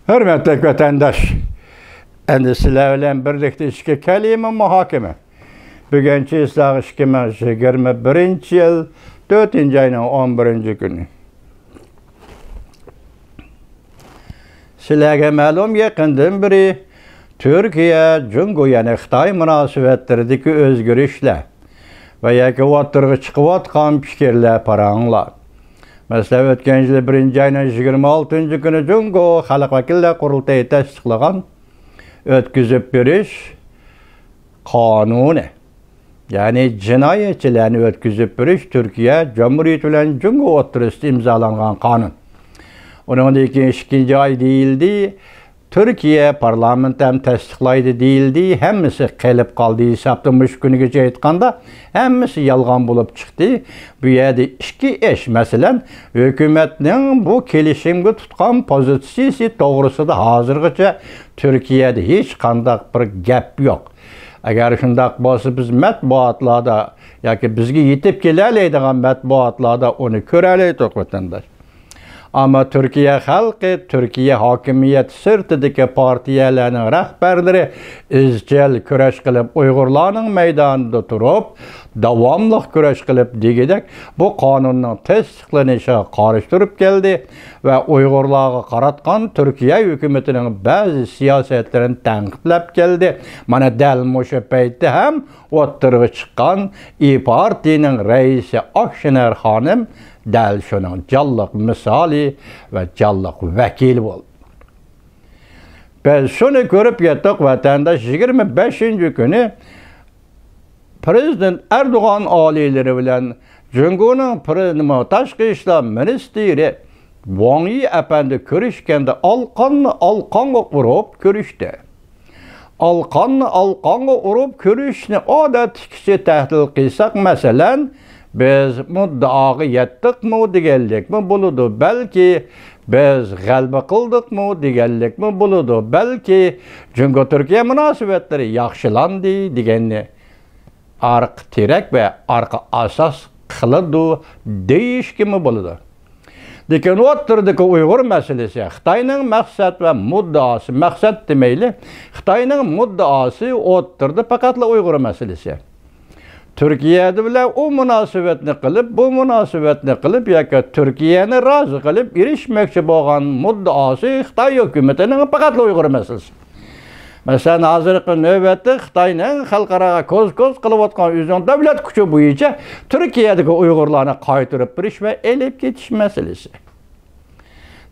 Hürmetli vatandaş, endi sizler bilen birlikte iki kelime muhakeme. Bugünkü ıslahı 2021 yıl 4. ayının 11. günü. Sizlerge ma'lum yakından biri Türkiye, Cungo yani Xitay münasebetlerideki özgürüşler ve yaki o'ttirg'i chiqayotgan fikrlar paranlar. Mesela o'tgan yil 1 ayning 26 kuni Cungo Xalq vakillar qurultayi tasdiqlagan o'tkazib berish qonuni. Yani cinayetçilerini o'tkazib berish Türkiye Cumhuriyeti bilan Cungo o'rtasida imzolangan qonun. Onun ikinci ay değildi. Türkiye parlamenti hem tasdiqlaydı değildi. Hemmisi kelip kaldı hesaplanmış günüge aytganda hemmisi yalgan bulup çıktı. Bu yerde iki eş mesela hükümetinin bu kelişimge tutkan pozitsiyasi doğrusida hazırgacha Türkiye'de hiç kandak bir gap yok. Eğer şundak bolsa biz matbuatlarda yoki bizga yetib kelaydigan matbuatlarda onu ko'raylik vatandaş. Ama Türkiye halkı, Türkiye hakimiyet sırtidagi partiyalarning rahbarlari izchil kurash qilib Uyg'urlarning meydanında turib, davomli kurash qilib degidek bu qonunning tasdiqlanishiga qarshi turib keldi ve Uyg'urlarga qaratgan Türkiye hükümetinin bazı siyosatlarini tanqidlab keldi. Mana dal mushu paytda ham o'ttirg'i chiqqan partiyaning raisi Akşener Hanım dal şunun jalliq misali ve jalliq vakili bo'ldi. Biz şunu görüp yettik vatandaş 25. günü Prezident Erdoğan alileri bilen Cungo'nun prezidenti Tashqi ishlar ministri Wang Yi efendi ko'rishganda alqonga urib ko'rishdi. Alqonga urib ko'rishni odatdagicha tahlil qilsak, masalan, biz muddaoga yetdikmi deganlikmi bo'ladi, balki biz g'alaba qildikmi deganlikmi bo'ladi, balki Cungo Türkiye munosabatlari yaxshilandi deganni arq terak ve arqa asas qiladi deyishkimi bo'ladi. Lekin o'ttirdagi Uyg'ur masalasi Xitoyning maqsad ve muddaosi, maqsad demayli, Xitoyning muddaosi o'ttirdi faqatla Uyg'ur masalasi. Türkiye'de bile o münasebetini kılıp, bu münasebetini kılıp, yoki Türkiye'ni razı kılıp, erişmekçi bo'lgan muddaosi Xitoy hükümetinin faqat Uyg'ur meselesi. Mesela hazırki növbette Xitoyning xalqaraga ko'z qilayotgan o'zining davlat kuchi bo'yicha Türkiye'deki Uyg'urlarni qaytarib berish ve elib ketish meselesi.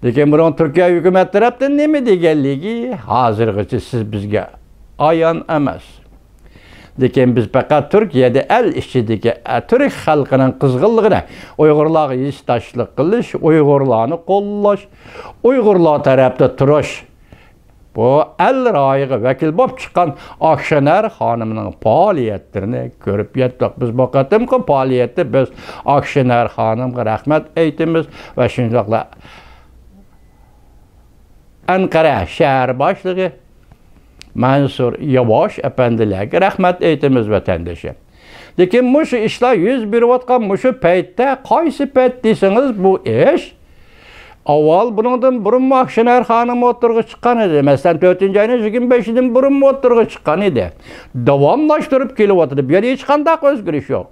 Lekin bunun Türkiye hükümet tarafından nima deganligi hozirgacha siz bizga ayon emas. Lekin biz faqat Türkiye'de el işçideki Türk halkının kızgınlığına Uyg'urlarga yesdaşlik qilish, Uyg'urlarni qo'llash, Uyg'urlar tarafda turish. Bu el rayiga vakil bo'lib chiqqan Akşener Hanım'ın faoliyatlarini ko'rib yetdik. Biz bu qatimki faoliyatda biz Akşener Hanım'a rahmat aytamiz ve shundoqla Ankara shahar boshlig'i Mansur Yavaş efendilerine rahmet aytamiz vatandaşa. Lekin mushu ishlar yuz berayotgan mushu paytda qaysi payt desangiz bu ish avval bundan burun Akşener Hanım o'ttirg'i chiqqan edi. Masalan 4. ayning 25'idan burun o'ttirg'i chiqqan edi. Davomlashtirib kelyapti. Bu yerda hech qanday o'zgarish yo'q.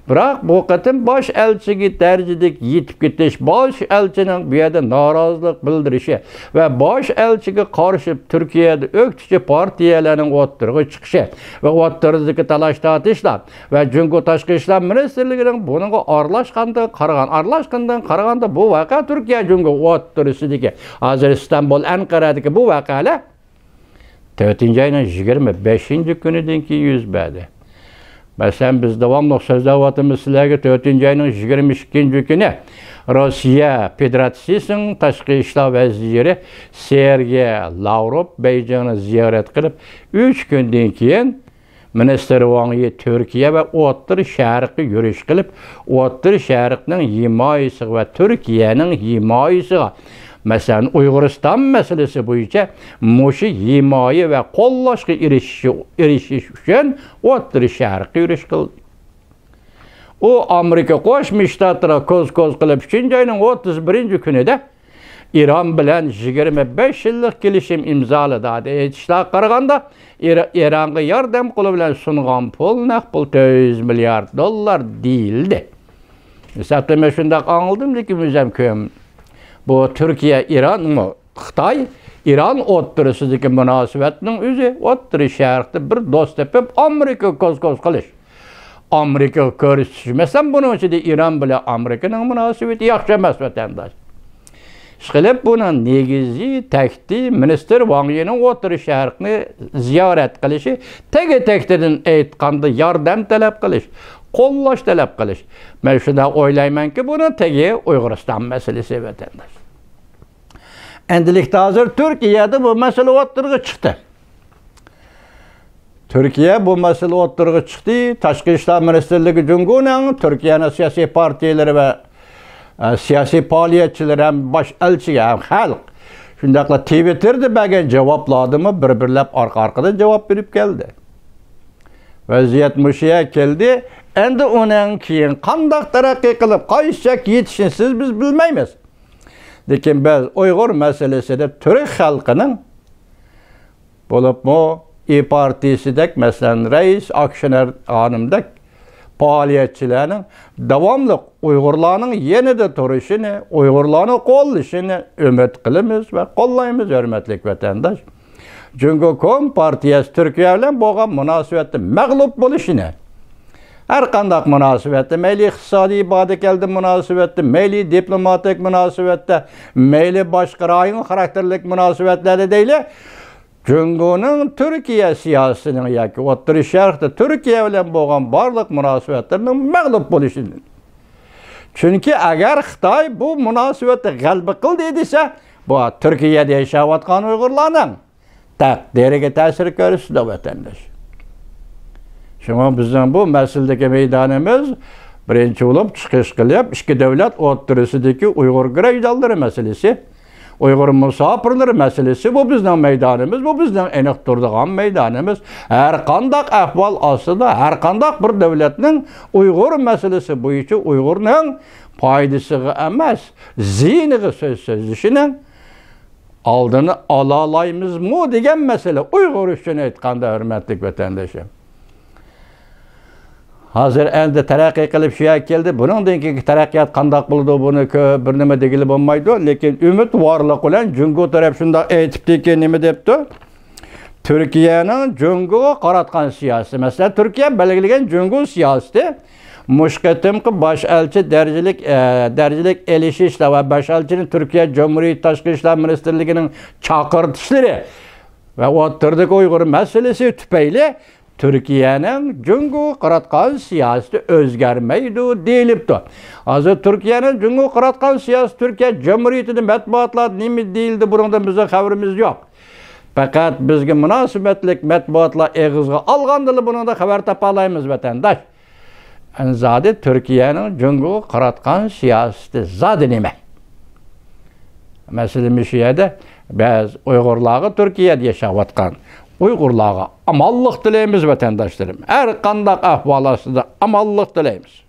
Biroq bu qatim bosh elchiga darajadek yetib ketish, bosh elchining bu yerda norozilik bildirishi ve bosh elchiga qarshi Türkiye'de o'qituvchi partiyalarning o'ttirg'i chiqishi ve o'ttirdagi talash tortishlar ve Cungo Tashqi ishlar ministrligining bunga aralashgandan qaraganda bu voqea Türkiye Cungo o'ttirsidagi hozir İstanbul, Ankara'dagi bu voqealar 4. ayning 25. kunidan keyin yuz berdi. Mesela biz devamlı sözlevatımız sizlerge 4. ayının 22. günü Rusya Federasyası'nın Tashqi ishlar vaziri Sergey Lavrov Beycan'ı ziyaret kılıp 3 günden keyin Minister Wang Yi Türkiye ve O'rta Sharqqa yurish qilib, O'rta Sharqning himoyasi ve Türkiye'nin himoyasiga Mesela Uyg'uriston meselesi bo'yicha mushu himoya ve qo'llashga erishish uchun O'rta Sharqqa yurish qildi. O Amerika Qo'shma Shtatlari ko'z qilib 3. ayning 31. kunida İran bilen 25 yıllık gelişim imzaladı. Aytishlarga qaraganda İran'a yardım kolu bilen sungan pul naq pul $100 milyar değildi. Hesapta şunda anıldım ki müzem köyüm. Bu Türkiye, İran mı? Xitay, İran o'ttirsidagi münasebetinin özü o'ttiri şerhte bir dost tepip Amerika koz qilish. Amerika ko'rishmesam bunun için de İran bilen Amerika'nın münasebeti yaxshi emas vatandaş. Şilip bunun negizi tekti minister Wang Yi'nin o'ttiri şerhni ziyaret qilishi, tektirden aytganda yordam talab qilish, qo'llash talab qilish. Men shunda o'ylaymanki, buni tegi Uyg'uriston masalasi vatandaş. Endilikte hazır Türkiye'de bu mesele o'ttirga çıktı. Türkiye bu mesele o'ttirga çıktı. Tashqi ishlar ministerligi Cumhuriyeti'nin Türkiye'nin siyasi partiyaları ve siyasi faaliyetçileri hem baş elçi hem halk. Shundaqla Twitter'da bergen cevapladımı bir-birlab arka-arkadan cevap verip geldi. Vaziyet muşuya geldi. Endi onun keyin qandaq taraqqiy qilib qaysicha yetishini siz biz bilmaymiz. Lekin biz Uyghur meselesinde Türk halkının bulup mu partisidek mesela Reis Akşener Hanım'daki faaliyetçilerinin devamlı Uygurlarının yenide turuşunu, Uygurlarını qollashini ümit qilamiz ve qollaymiz hürmetlik vatandaş. Çünkü Partiyası Türkiye bilen bo'lgan münasebette mağlup bo'lishini her kandak münasebette, meyli iqtisadi ibadet geldi münasebette, meyli diplomatik münasebette, meyli başka rayın karakterlik münasebetlerde değil, Cumhur'un Türkiye siyasının yaki o'ttiri şerhte Türkiye bilen bo'lgan barlık münasebetlerinin mağlup bo'lishini. Çünkü eğer Xitay bu münasebette g'alaba qildi dese, bu Türkiye'de yaşayotgan Uygurlarning taqdiriga ta'sir ko'rsatadi vatandaş. Şuna bizden bu meseledeki meydanımız birinci olup çıkış qilib, iki devlet o'ttirisidagi Uygur grajdanlari meselesi, Uygur musafirleri meselesi bu bizden meydanımız, bu bizden aniq turdigan meydanımız. Her kandak ahval aslında her kandak bir devletinin Uygur meselesi bu için Uygur'un faydası emas, ziyniga sözleşinin aldığını alalayımız mı degen mesele Uygur üçün aytganda hürmetlik vatandaşım. Hazır endi taraqqiy qilib şuya keldi. Buningdan keyingi taraqqiyot qandaq bo'ldi buni bir nima degili bo'lmaydi, lekin umid borliq bilan Jungo taraf shunda aytibdiki, nima debdi? Turkiyaning Jungoga qaratgan siyosati, masalan, Turkiya belgilagan Jungo siyosati mushqatimqi bosh elchi darajalik elishishlar va bosh elchining Turkiya Cumhuriyeti Tashqi ishlar ministerligining chaqirtishlari va o'ttirdagi Uyg'ur masalasi tufayli Türkiye'nin Jungoga qaratgan siyosati o'zgarmaydi deyilibdi. Hozir Türkiye'nin Jungoga qaratgan siyosati Türkiye Cumhuriyeti'nin matbuotlarida nima deyildi, bundan bizning xabarimiz yo'q. Faqat bizga munosabatlik matbuotlar eg'izga olgandila bundan xabar topa olamiz vatandaş. Zodi Türkiye'nin Jungoga qaratgan siyosati zodi nima? Masalan, shu yerda biz Uyg'urlarga Türkiye'de yaşayotgan Uygurlarga amallık dileyimiz vatandaşlarım. Her kandak ahvalasında amallık dileyimiz.